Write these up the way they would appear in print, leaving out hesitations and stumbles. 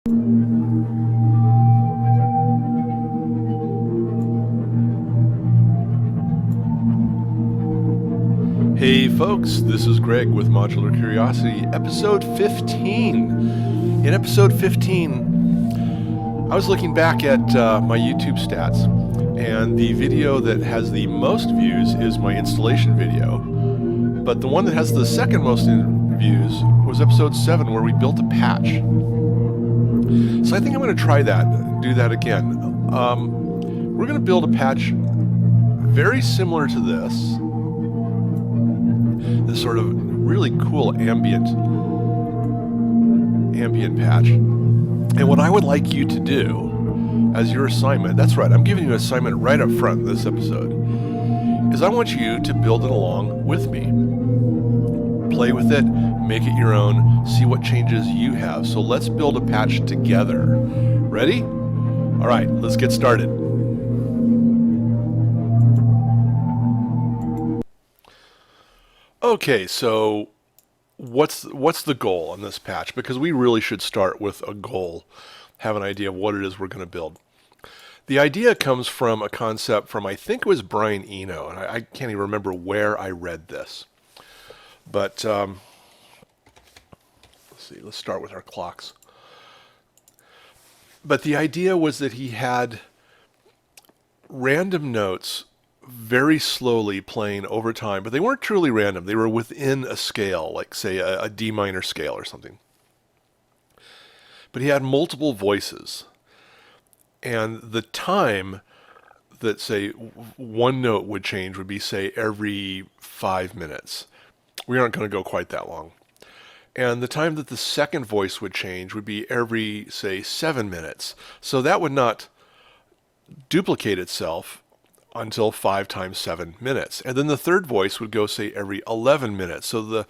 Hey folks, this is Greg with Modular Curiosity, episode 15. In episode 15, I was looking back at my YouTube stats, and the video that has the most views is my installation video. But the one that has the second most views was episode 7, where we built a patch. So I think I'm going to try that, do that again. We're going to build a patch very similar to this sort of really cool ambient patch. And what I would like you to do as your assignment, that's right, I'm giving you an assignment right up front in this episode, is I want you to build it along with me. Play with it, make it your own, see what changes you have. So let's build a patch together. Ready? All right, let's get started. Okay, so what's the goal on this patch? Because we really should start with a goal, have an idea of what it is we're going to build. The idea comes from a concept from, I think it was Brian Eno, and I can't even remember where I read this. But let's see, let's start with our clocks. But the idea was that he had random notes very slowly playing over time, but they weren't truly random. They were within a scale, like say a D minor scale or something. But he had multiple voices, and the time that, say, one note would change would be, say, every 5 minutes. We aren't going to go quite that long. And the time that the second voice would change would be every, say, 7 minutes. So that would not duplicate itself until 5 times 7 minutes. And then the third voice would go, say, every 11 minutes. So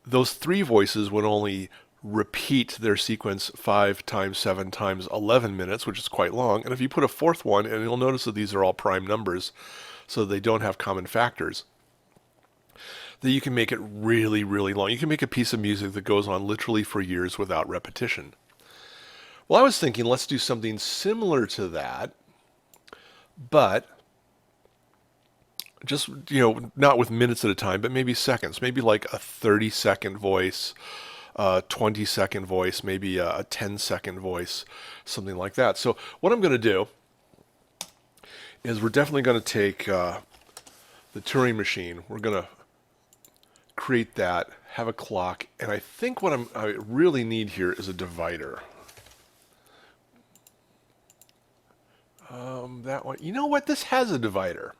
those three voices would only repeat their sequence 5 times 7 times 11 minutes, which is quite long. And if you put a fourth one, and you'll notice that these are all prime numbers, so they don't have common factors, that you can make it really, really long. You can make a piece of music that goes on literally for years without repetition. Well, I was thinking, let's do something similar to that, but just, not with minutes at a time, but maybe seconds, maybe like a 30-second voice, a 20-second voice, maybe a 10-second voice, something like that. So what I'm going to do is we're definitely going to take the Turing machine. We're going to create that, have a clock, and I think what I really need here is a divider. That one. You know what? This has a divider.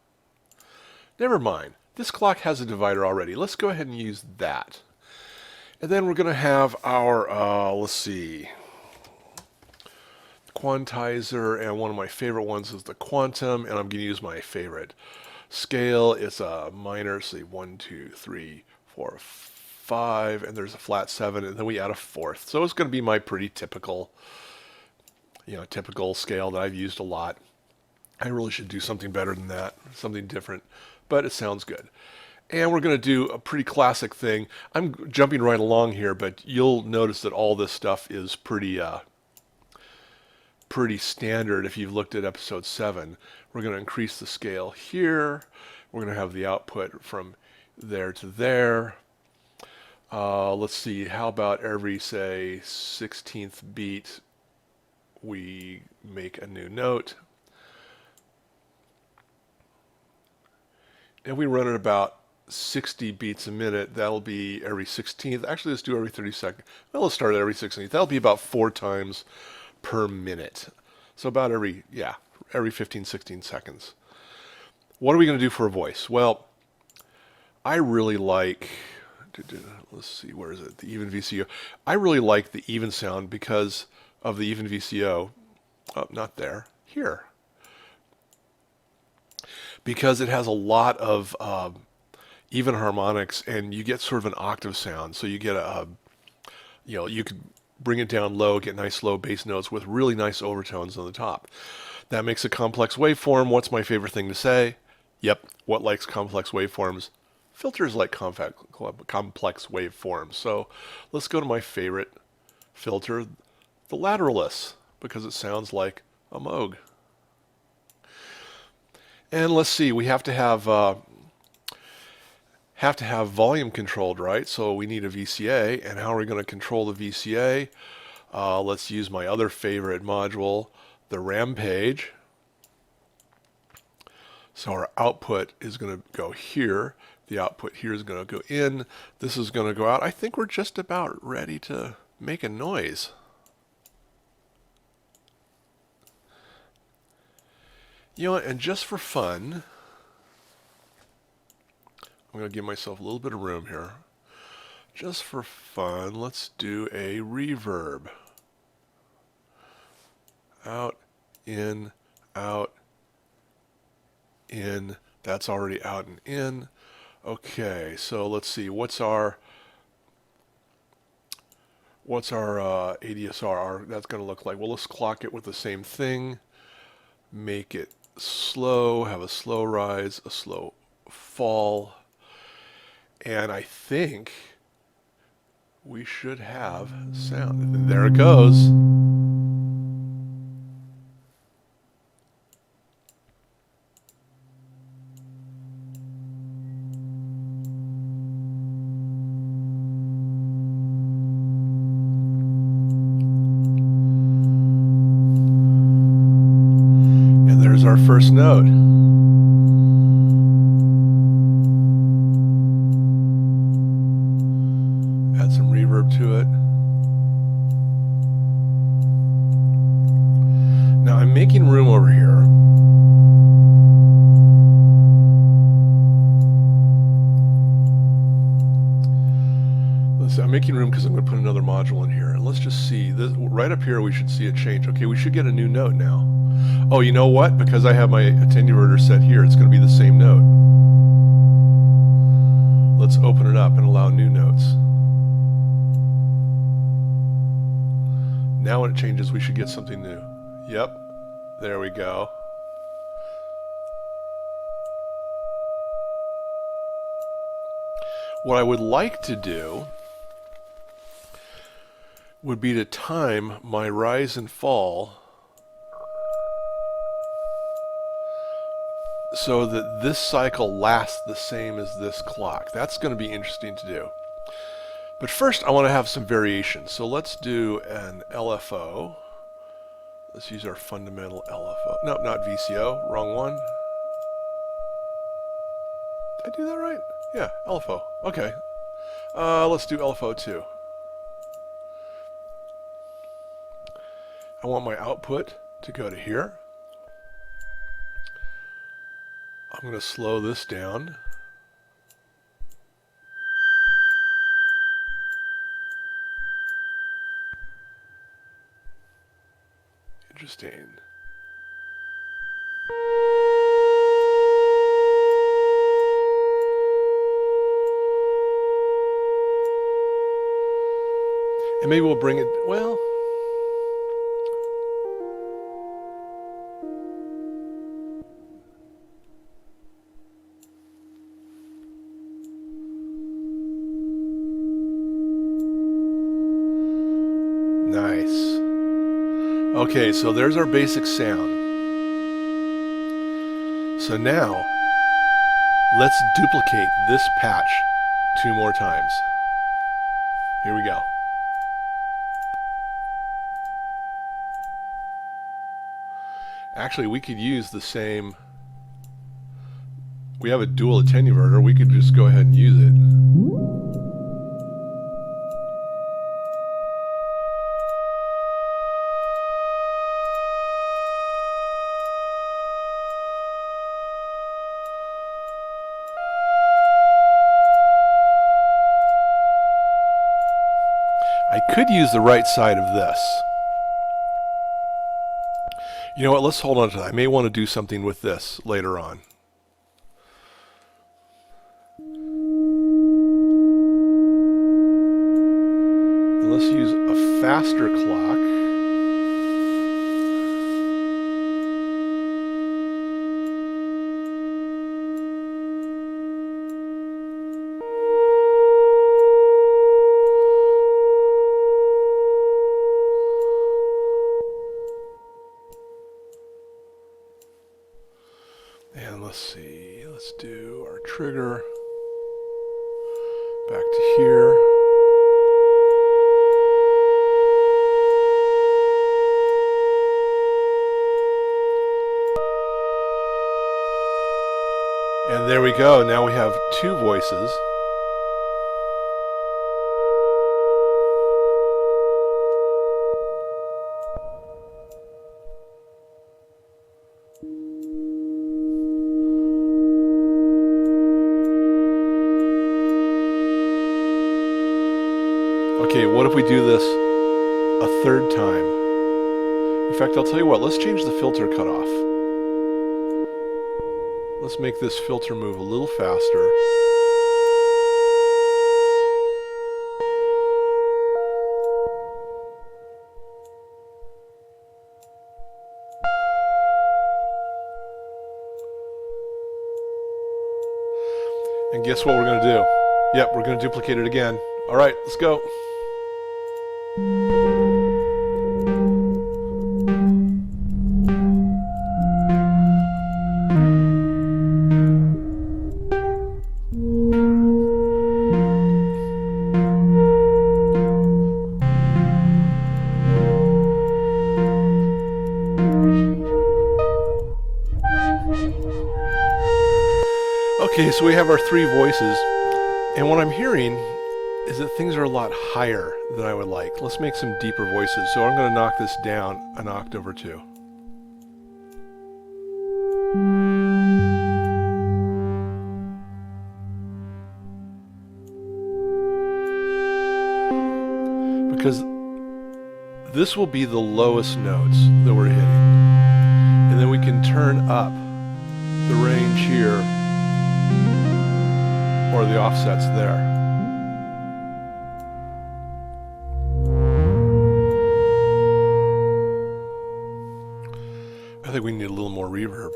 Never mind. This clock has a divider already. Let's go ahead and use that. And then we're going to have our, let's see, quantizer, and one of my favorite ones is the quantum, and I'm going to use my favorite scale. It's a minor, say 1, 2, 3, 4, 5, and there's a flat 7, and then we add a fourth. So it's going to be my pretty typical, typical scale that I've used a lot. I really should do something better than that, something different, but it sounds good. And we're going to do a pretty classic thing. I'm jumping right along here, but you'll notice that all this stuff is pretty standard if you've looked at episode 7. We're going to increase the scale here. We're going to have the output from there to there. Let's see, how about every, say, 16th beat we make a new note. And we run at about 60 beats a minute. That'll be every 16th. Actually, let's do every 32nd. Well, let's start at every 16th. That'll be about 4 times per minute. So about every 15, 16 seconds. What are we going to do for a voice? Well, I really like, let's see, where is it? The even VCO. I really like the even sound because of the even VCO. Oh, not there. Here. Because it has a lot of even harmonics, and you get sort of an octave sound. So you get you could bring it down low, get nice low bass notes with really nice overtones on the top. That makes a complex waveform. What's my favorite thing to say? Yep, what likes complex waveforms? Filters like complex waveforms. So let's go to my favorite filter, the lateralus, because it sounds like a Moog. And let's see, we have to have volume controlled, right? So we need a VCA, and how are we going to control the VCA? Let's use my other favorite module, the Rampage. So our output is going to go here. The output here is going to go in. This is going to go out. I think we're just about ready to make a noise. You know what, and just for fun, I'm going to give myself a little bit of room here. Just for fun, let's do a reverb. Out, in, out, in. That's already out and in. Okay, so let's see. What's our ADSR? That's going to look like. Well, let's clock it with the same thing. Make it slow. Have a slow rise, a slow fall, and I think we should have sound. And there it goes. Our first note. Add some reverb to it. Now I'm making room over here. I'm making room because I'm going to put another module in here. And let's just see. This, right up here we should see a change. Okay, we should get a new note now. Oh, you know what? Because I have my attenuator set here, it's going to be the same note. Let's open it up and allow new notes. Now when it changes, we should get something new. Yep, there we go. What I would like to do would be to time my rise and fall so that this cycle lasts the same as this clock. That's going to be interesting to do. But first I want to have some variation. So let's do an LFO. Let's use our fundamental LFO. No, not VCO. Wrong one. Did I do that right? Yeah, LFO. Okay. Let's do LFO 2. I want my output to go to here. I'm going to slow this down. Interesting. And maybe we'll bring it, well, nice. Okay, so there's our basic sound. So now, let's duplicate this patch 2 more times. Here we go. Actually, we could use the same. We have a dual attenuator. We could just go ahead and use it. I could use the right side of this. You know what, let's hold on to that. I may want to do something with this later on. And let's use a faster clock. let's see. Let's do our trigger. Back to here. And there we go. Now we have two voices. Okay, what if we do this a third time? In fact, I'll tell you what, let's change the filter cutoff. Let's make this filter move a little faster. And guess what we're going to do? Yep, we're going to duplicate it again. All right, let's go. Okay, so we have our three voices, and what I'm hearing is that things are a lot higher than I would like. Let's make some deeper voices. So I'm going to knock this down an octave or two. Because this will be the lowest notes that we're hitting. And then we can turn up the range here or the offsets there. I think we need a little more reverb.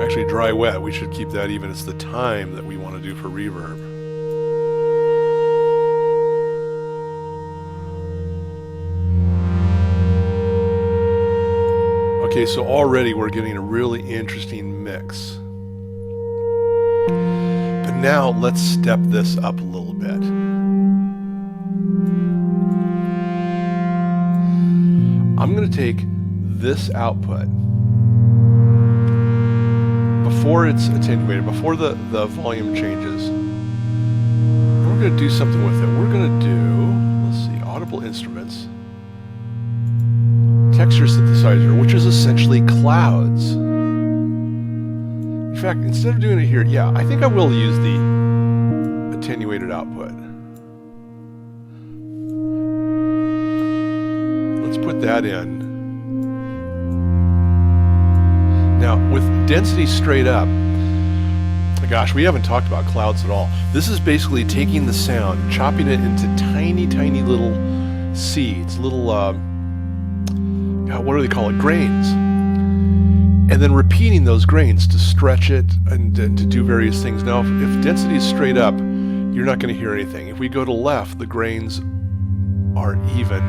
Actually, dry wet, we should keep that even. It's the time that we want to do for reverb. Okay, so already we're getting a really interesting mix. But now let's step this up a little bit. I'm going to take this output before it's attenuated, before the volume changes. We're going to do something with it. We're going to do, let's see, audible instruments, texture synthesizer, which is essentially clouds. In fact, instead of doing it here, yeah, I think I will use the attenuated output. Let's put that in. Now, with density straight up, gosh, we haven't talked about clouds at all. This is basically taking the sound, chopping it into tiny, tiny little seeds, little, what do they call it? Grains. And then repeating those grains to stretch it and to do various things. Now, if density is straight up, you're not going to hear anything. If we go to left, the grains are even.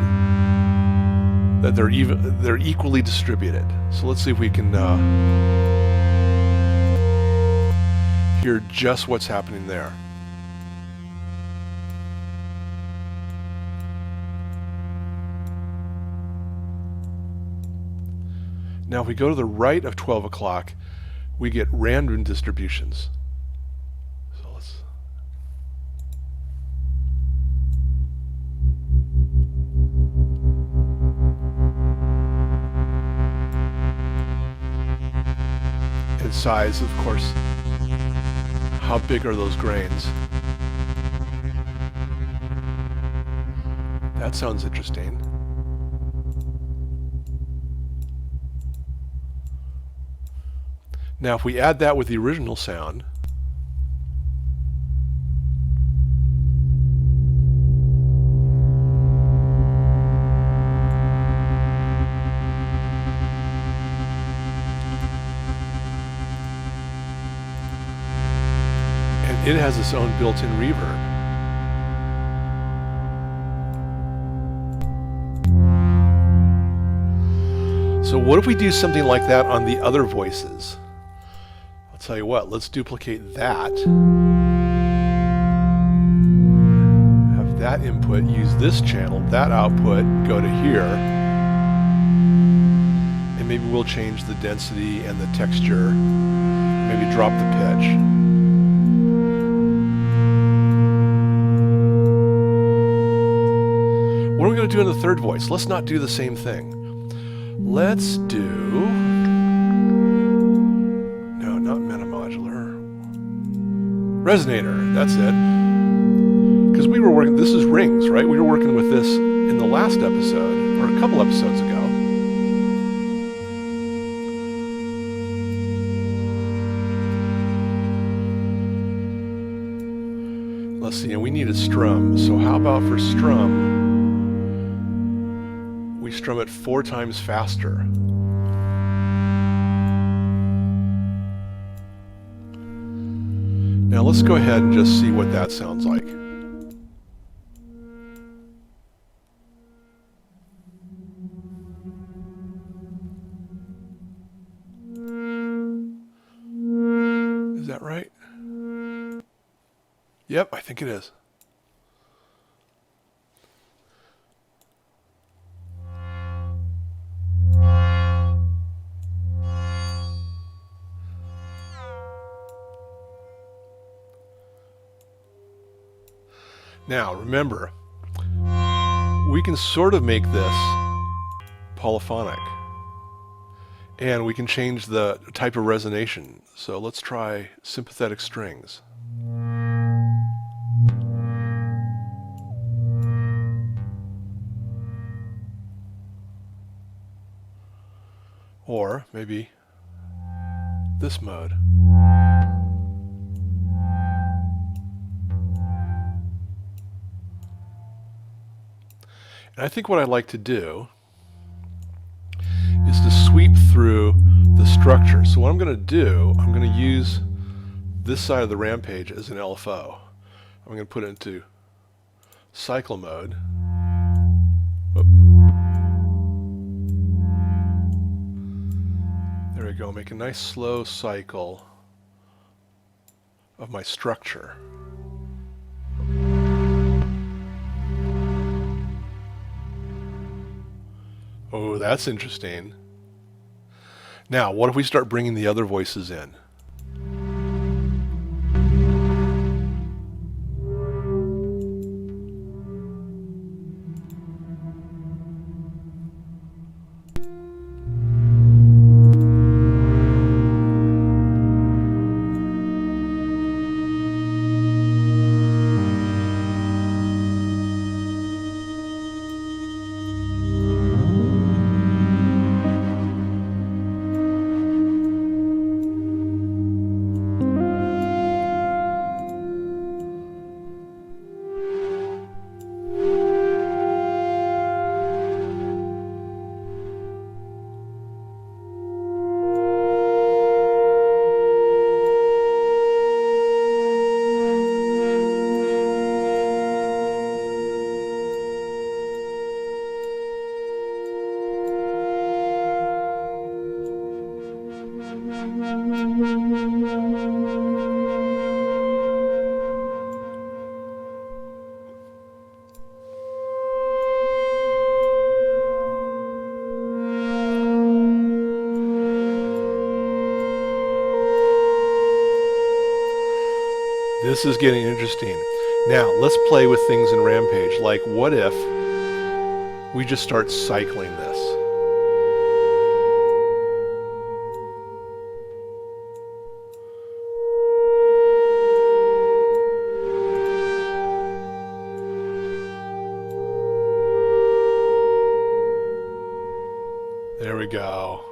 That they're equally distributed. So let's see if we can hear just what's happening there. Now if we go to the right of 12 o'clock, we get random distributions. So let's and size, of course. How big are those grains? That sounds interesting. Now, if we add that with the original sound, and it has its own built-in reverb. So what if we do something like that on the other voices? I'll tell you what, let's duplicate that. Have that input, use this channel, that output, go to here. And maybe we'll change the density and the texture. Maybe drop the pitch. What are we going to do in the third voice? Let's not do the same thing. Let's do... No, not metamodular. Resonator, that's it. Because we were working... This is rings, right? We were working with this in the last episode, or a couple episodes ago. Let's see, and we need a strum. So how about for strum? We strum it 4 times faster. Now let's go ahead and just see what that sounds like. Is that right? Yep, I think it is. Now, remember, we can sort of make this polyphonic. And we can change the type of resonation. So let's try sympathetic strings. Or maybe this mode. And I think what I'd like to do is to sweep through the structure. So what I'm going to do, I'm going to use this side of the rampage as an LFO. I'm going to put it into cycle mode. Whoop. There we go. Make a nice slow cycle of my structure. Oh, that's interesting. Now, what if we start bringing the other voices in? This is getting interesting. Now, let's play with things in Rampage. Like, what if we just start cycling this? There we go.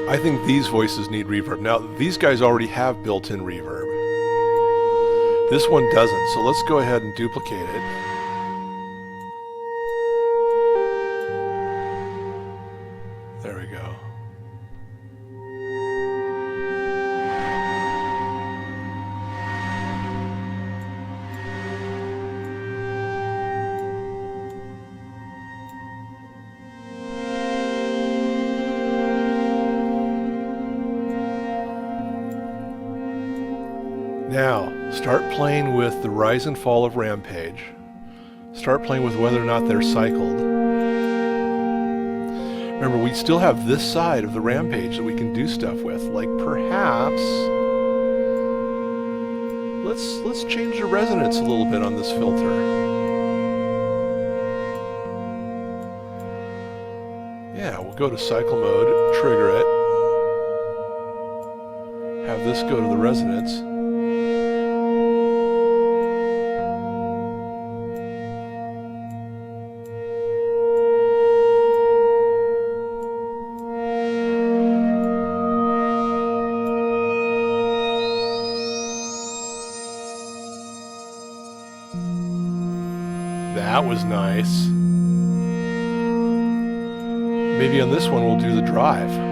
I think these voices need reverb. Now, these guys already have built-in reverb. This one doesn't, so let's go ahead and duplicate it. There we go. Now, start playing with the rise and fall of Rampage. Start playing with whether or not they're cycled. Remember, we still have this side of the Rampage that we can do stuff with. Like perhaps, let's change the resonance a little bit on this filter. Yeah, we'll go to cycle mode, trigger it. Have this go to the resonance. That was nice. Maybe on this one we'll do the drive.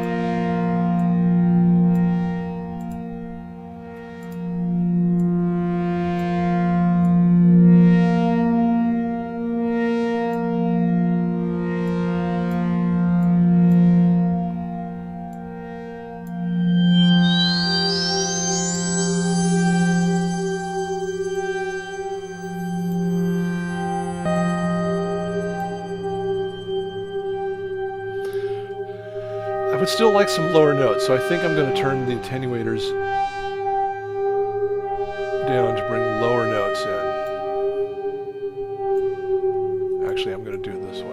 I would still like some lower notes, so I think I'm going to turn the attenuators down to bring lower notes in. Actually, I'm going to do it this way.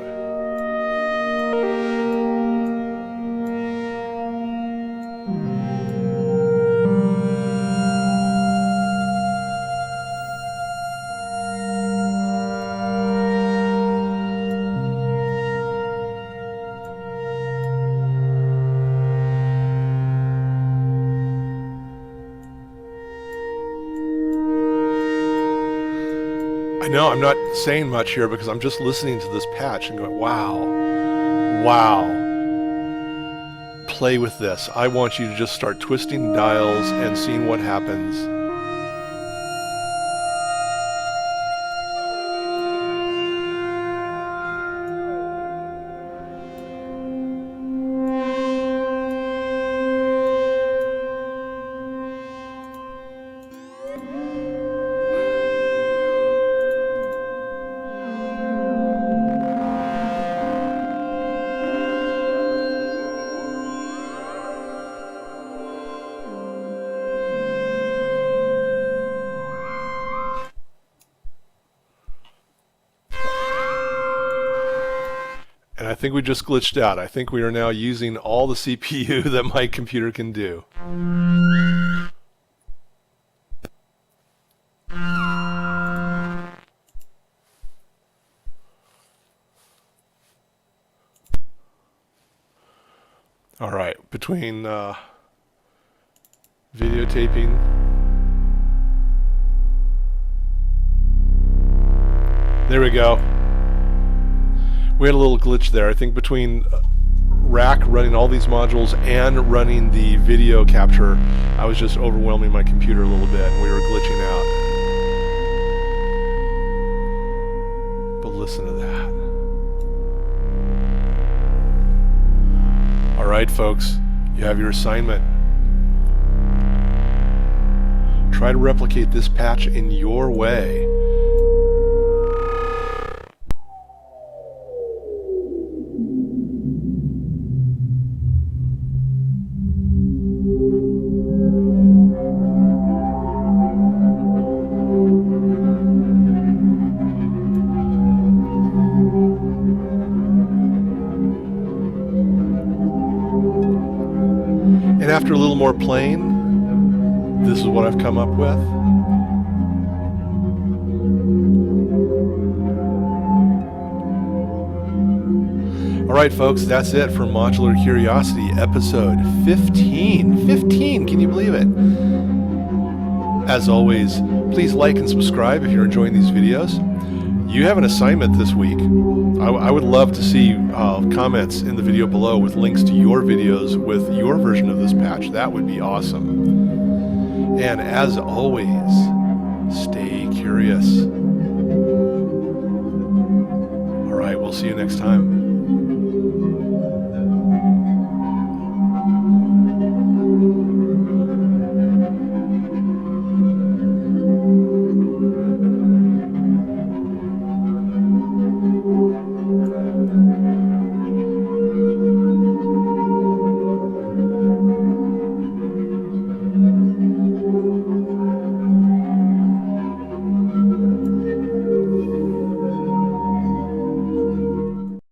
I know I'm not saying much here because I'm just listening to this patch and going, wow, wow. Play with this. I want you to just start twisting dials and seeing what happens. And I think we just glitched out. I think we are now using all the CPU that my computer can do. All right, between videotaping, there we go. We had a little glitch there. I think between Rack running all these modules and running the video capture, I was just overwhelming my computer a little bit and we were glitching out. But listen to that. All right, folks, you have your assignment. Try to replicate this patch in your way. And after a little more playing, this is what I've come up with. All right, folks, that's it for Modular Curiosity, episode 15. 15, can you believe it? As always, please like and subscribe if you're enjoying these videos. You have an assignment this week. I would love to see comments in the video below with links to your videos with your version of this patch. That would be awesome. And as always, stay curious. All right, we'll see you next time.